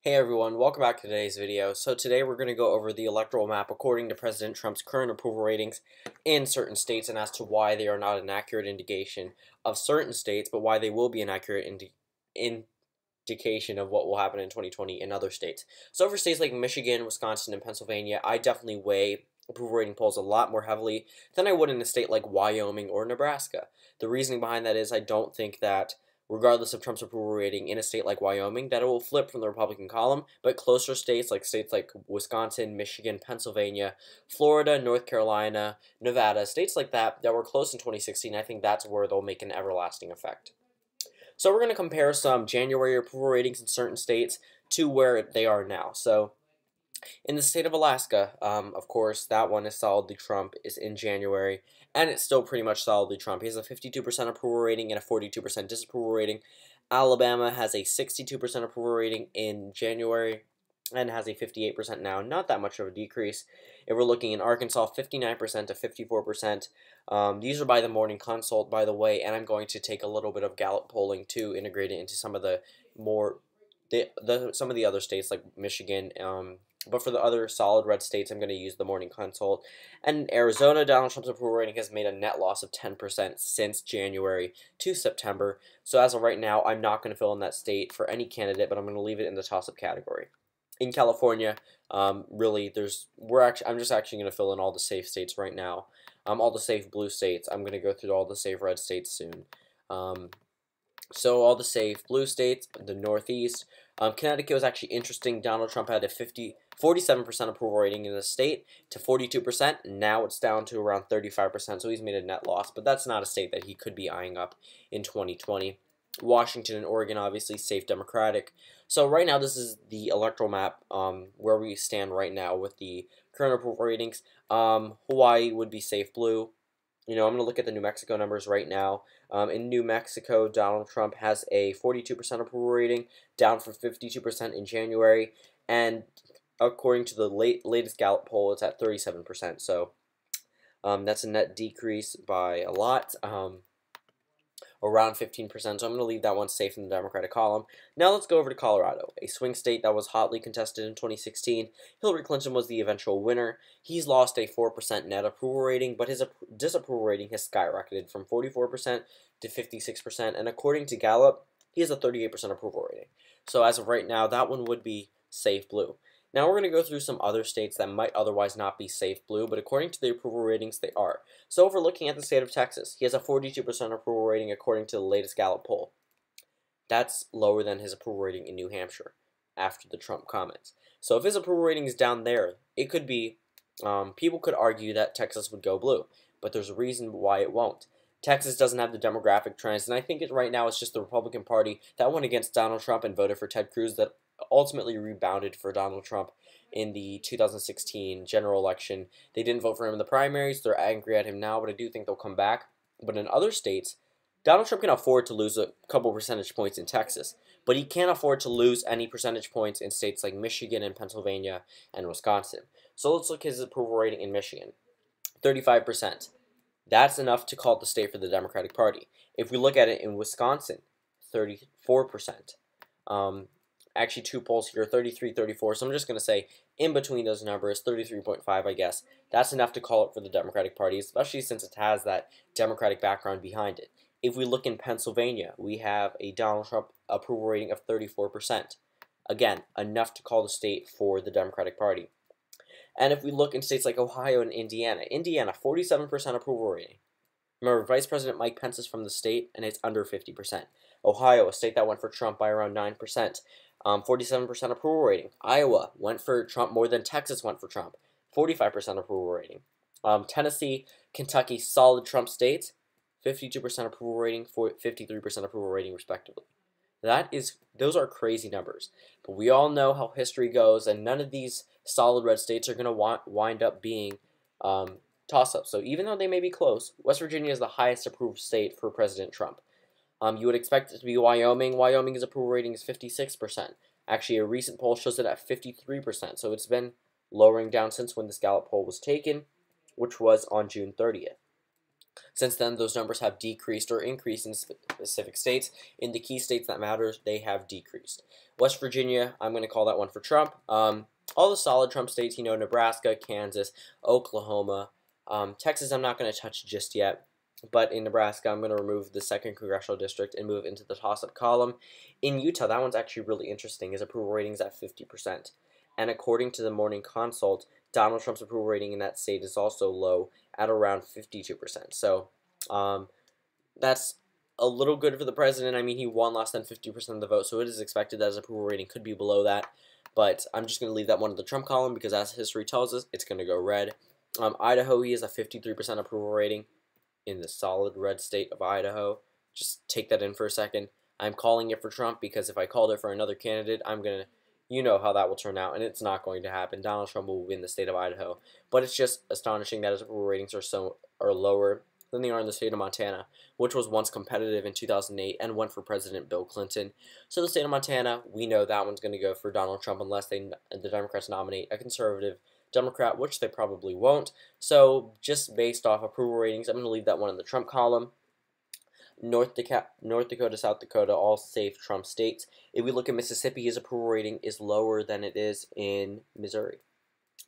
Hey everyone, welcome back to today's video. So today we're going to go over the electoral map according to President Trump's current approval ratings in certain states and as to why they are not an accurate indication of certain states, but why they will be an accurate indication of what will happen in 2020 in other states. So for states like Michigan, Wisconsin, and Pennsylvania, I definitely weigh approval rating polls a lot more heavily than I would in a state like Wyoming or Nebraska. The reasoning behind that is I don't think that regardless of Trump's approval rating in a state like Wyoming, that it will flip from the Republican column, but closer states like Wisconsin, Michigan, Pennsylvania, Florida, North Carolina, Nevada, states like that were close in 2016, I think that's where they'll make an everlasting effect. So we're going to compare some January approval ratings in certain states to where they are now. So in the state of Alaska, of course, that one is solidly Trump, is in January, and it's still pretty much solidly Trump. He has a 52% approval rating and a 42% disapproval rating. Alabama has a 62% approval rating in January and has a 58% now. Not that much of a decrease. If we're looking in Arkansas, 59% to 54%. These are by the Morning Consult, by the way, and I'm going to take a little bit of Gallup polling to integrate it into some of the more some of the other states like Michigan. But for the other solid red states, I'm going to use the Morning Consult. And in Arizona, Donald Trump's approval rating has made a net loss of 10% since January to September. So as of right now, I'm not going to fill in that state for any candidate, but I'm going to leave it in the toss-up category. In California, really, I'm just actually going to fill in all the safe states right now. All the safe blue states. I'm going to go through all the safe red states soon. So all the safe blue states, the Northeast. Connecticut was actually interesting. Donald Trump had a 47% approval rating in the state to 42%. Now it's down to around 35%, so he's made a net loss. But that's not a state that he could be eyeing up in 2020. Washington and Oregon, obviously, safe Democratic. So right now, this is the electoral map where we stand right now with the current approval ratings. Hawaii would be safe blue. I'm going to look at the New Mexico numbers right now. In New Mexico, Donald Trump has a 42% approval rating, down from 52% in January, and according to the latest Gallup poll, it's at 37%. So that's a net decrease by a lot. Around 15%, so I'm going to leave that one safe in the Democratic column. Now let's go over to Colorado, a swing state that was hotly contested in 2016. Hillary Clinton was the eventual winner. He's lost a 4% net approval rating, but his disapproval rating has skyrocketed from 44% to 56%, and according to Gallup, he has a 38% approval rating. So as of right now, that one would be safe blue. Now we're going to go through some other states that might otherwise not be safe blue, but according to the approval ratings, they are. So if we're looking at the state of Texas, he has a 42% approval rating according to the latest Gallup poll. That's lower than his approval rating in New Hampshire after the Trump comments. So if his approval rating is down there, it could be, people could argue that Texas would go blue, but there's a reason why it won't. Texas doesn't have the demographic trends, and I think right now it's just the Republican Party that went against Donald Trump and voted for Ted Cruz that ultimately rebounded for Donald Trump in the 2016 general election. They didn't vote for him in the primaries. They're angry at him now, but I do think they'll come back. But in other states, Donald Trump can afford to lose a couple percentage points in Texas, but he can't afford to lose any percentage points in states like Michigan and Pennsylvania and Wisconsin. So let's look at his approval rating in Michigan, 35%. That's enough to call it the state for the Democratic Party. If we look at it in Wisconsin, 34%. Actually, two polls here, 33, 34. So I'm just going to say in between those numbers, 33.5, I guess. That's enough to call it for the Democratic Party, especially since it has that Democratic background behind it. If we look in Pennsylvania, we have a Donald Trump approval rating of 34%. Again, enough to call the state for the Democratic Party. And if we look in states like Ohio and Indiana, 47% approval rating. Remember, Vice President Mike Pence is from the state, and it's under 50%. Ohio, a state that went for Trump by around 9%. 47% approval rating. Iowa went for Trump more than Texas went for Trump. 45% approval rating. Tennessee, Kentucky, solid Trump states. 52% approval rating, 53% approval rating, respectively. Those are crazy numbers. But we all know how history goes, and none of these solid red states are going to wind up being toss-ups. So even though they may be close, West Virginia is the highest approved state for President Trump. You would expect it to be Wyoming. Wyoming's approval rating is 56%. Actually, a recent poll shows it at 53%, so it's been lowering down since when this Gallup poll was taken, which was on June 30th. Since then, those numbers have decreased or increased in specific states. In the key states that matter, they have decreased. West Virginia, I'm going to call that one for Trump. All the solid Trump states, Nebraska, Kansas, Oklahoma. Texas, I'm not going to touch just yet. But in Nebraska, I'm going to remove the 2nd Congressional District and move into the toss-up column. In Utah, that one's actually really interesting. His approval rating is at 50%. And according to the Morning Consult, Donald Trump's approval rating in that state is also low at around 52%. So that's a little good for the president. I mean, he won less than 50% of the vote, so it is expected that his approval rating could be below that. But I'm just going to leave that one in the Trump column because as history tells us, it's going to go red. Idaho, he has a 53% approval rating in the solid red state of Idaho. Just take that in for a second. I'm calling it for Trump because if I called it for another candidate, I'm going to, you know how that will turn out, and it's not going to happen. Donald Trump will win the state of Idaho. But it's just astonishing that his approval ratings are lower than they are in the state of Montana, which was once competitive in 2008 and went for President Bill Clinton. So the state of Montana, we know that one's going to go for Donald Trump unless the Democrats nominate a conservative Democrat, which they probably won't. So just based off approval ratings, I'm going to leave that one in the Trump column. North Dakota, South Dakota, all safe Trump states. If we look at Mississippi, his approval rating is lower than it is in Missouri.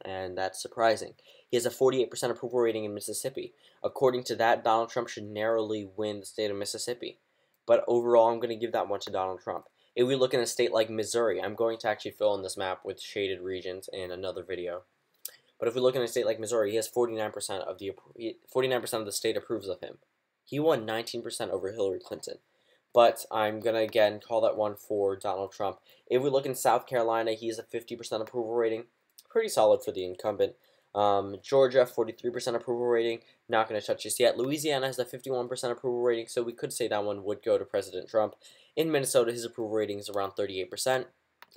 And that's surprising. He has a 48% approval rating in Mississippi. According to that, Donald Trump should narrowly win the state of Mississippi. But overall, I'm going to give that one to Donald Trump. If we look in a state like Missouri, I'm going to actually fill in this map with shaded regions in another video. But if we look in a state like Missouri, he has 49% of the state approves of him. He won 19% over Hillary Clinton. But I'm going to, again, call that one for Donald Trump. If we look in South Carolina, he has a 50% approval rating. Pretty solid for the incumbent. Georgia, 43% approval rating. Not going to touch this yet. Louisiana has a 51% approval rating, so we could say that one would go to President Trump. In Minnesota, his approval rating is around 38%.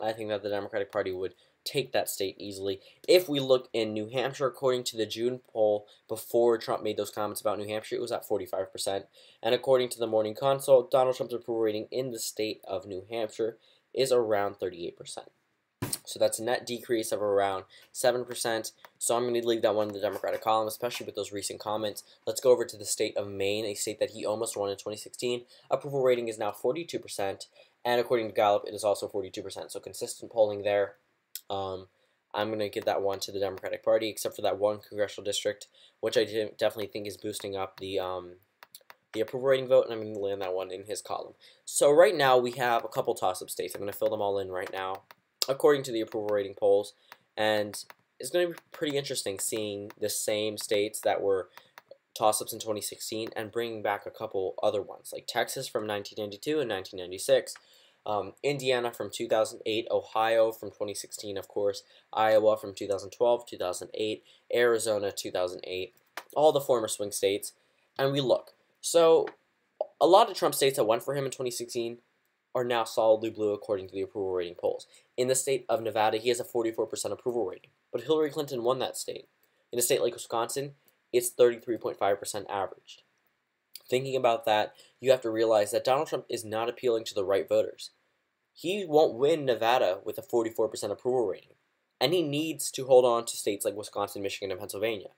I think that the Democratic Party would take that state easily. If we look in New Hampshire, according to the June poll, before Trump made those comments about New Hampshire, it was at 45%. And according to the Morning Consult, Donald Trump's approval rating in the state of New Hampshire is around 38%. So that's a net decrease of around 7%. So I'm going to leave that one in the Democratic column, especially with those recent comments. Let's go over to the state of Maine, a state that he almost won in 2016. Approval rating is now 42%. And according to Gallup, it is also 42%. So consistent polling there. I'm going to give that one to the Democratic Party, except for that one congressional district, which I definitely think is boosting up the approval rating vote, and I'm going to land that one in his column. So right now we have a couple toss-up states. I'm going to fill them all in right now, according to the approval rating polls, and it's going to be pretty interesting seeing the same states that were toss-ups in 2016 and bringing back a couple other ones, like Texas from 1992 and 1996, Indiana from 2008, Ohio from 2016, of course, Iowa from 2012, 2008, Arizona 2008, all the former swing states, and we look. So a lot of Trump states that went for him in 2016 are now solidly blue according to the approval rating polls. In the state of Nevada, he has a 44% approval rating, but Hillary Clinton won that state. In a state like Wisconsin, it's 33.5% averaged. Thinking about that, you have to realize that Donald Trump is not appealing to the right voters. He won't win Nevada with a 44% approval rating, and he needs to hold on to states like Wisconsin, Michigan, and Pennsylvania.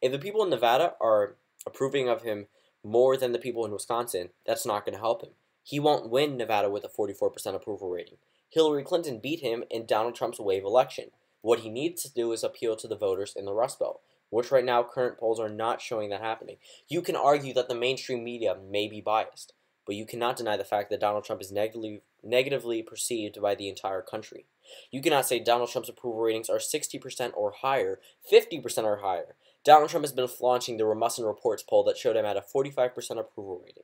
If the people in Nevada are approving of him more than the people in Wisconsin, that's not going to help him. He won't win Nevada with a 44% approval rating. Hillary Clinton beat him in Donald Trump's wave election. What he needs to do is appeal to the voters in the Rust Belt, which right now current polls are not showing that happening. You can argue that the mainstream media may be biased, but you cannot deny the fact that Donald Trump is negatively perceived by the entire country. You cannot say Donald Trump's approval ratings are 60% or higher, 50% or higher. Donald Trump has been flaunting the Rasmussen Reports poll that showed him at a 45% approval rating.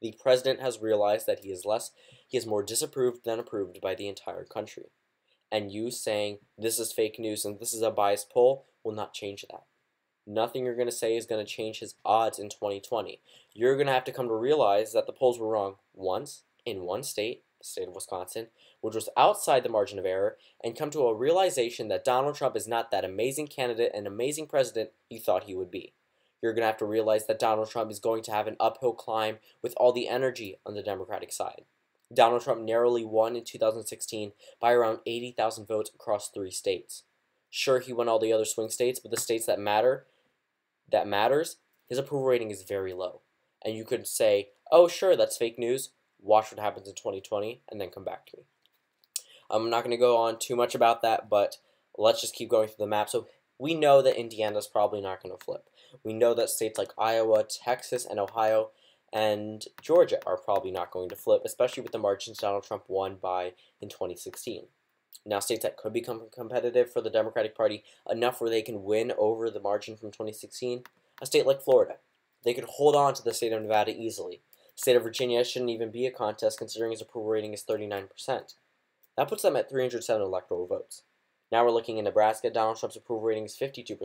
The president has realized that he is more disapproved than approved by the entire country. And you saying this is fake news and this is a biased poll will not change that. Nothing you're going to say is going to change his odds in 2020. You're going to have to come to realize that the polls were wrong once in one state, the state of Wisconsin, which was outside the margin of error, and come to a realization that Donald Trump is not that amazing candidate and amazing president you thought he would be. You're going to have to realize that Donald Trump is going to have an uphill climb with all the energy on the Democratic side. Donald Trump narrowly won in 2016 by around 80,000 votes across 3 states. Sure, he won all the other swing states, but the states that matters, his approval rating is very low. And you could say, oh, sure, that's fake news. Watch what happens in 2020, and then come back to me. I'm not going to go on too much about that, but let's just keep going through the map. So we know that Indiana's probably not going to flip. We know that states like Iowa, Texas, and Ohio, and Georgia are probably not going to flip, especially with the margins Donald Trump won by in 2016. Now, states that could become competitive for the Democratic Party enough where they can win over the margin from 2016, a state like Florida. They could hold on to the state of Nevada easily. The state of Virginia shouldn't even be a contest considering its approval rating is 39%. That puts them at 307 electoral votes. Now we're looking in Nebraska. Donald Trump's approval rating is 52%.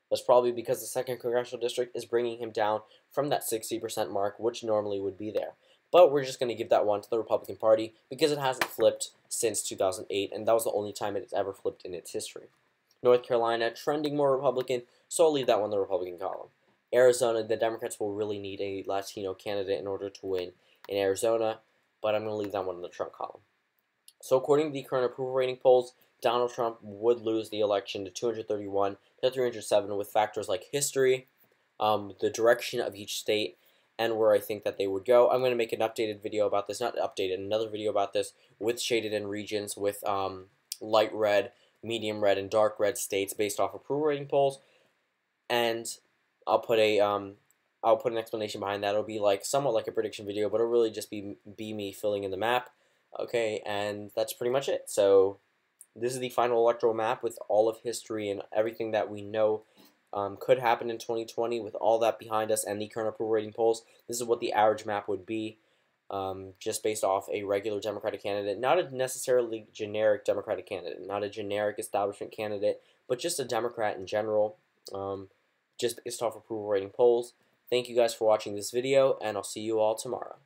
That's probably because the 2nd Congressional District is bringing him down from that 60% mark, which normally would be there. But we're just going to give that one to the Republican Party because it hasn't flipped since 2008, and that was the only time it has ever flipped in its history. North Carolina, trending more Republican, so I'll leave that one in the Republican column. Arizona, the Democrats will really need a Latino candidate in order to win in Arizona, but I'm going to leave that one in the Trump column. So according to the current approval rating polls, Donald Trump would lose the election to 231 to 307 with factors like history, the direction of each state, and where I think that they would go. I'm going to make an updated video about this, not updated, another video about this with shaded in regions with light red, medium red, and dark red states based off approval rating polls, and I'll put an explanation behind that. It'll be like somewhat like a prediction video, but it'll really just be me filling in the map. Okay, and that's pretty much it. So this is the final electoral map with all of history and everything that we know could happen in 2020 with all that behind us and the current approval rating polls. This is what the average map would be just based off a regular Democratic candidate, not a necessarily generic Democratic candidate, not a generic establishment candidate, but just a Democrat in general, just based off approval rating polls. Thank you guys for watching this video, and I'll see you all tomorrow.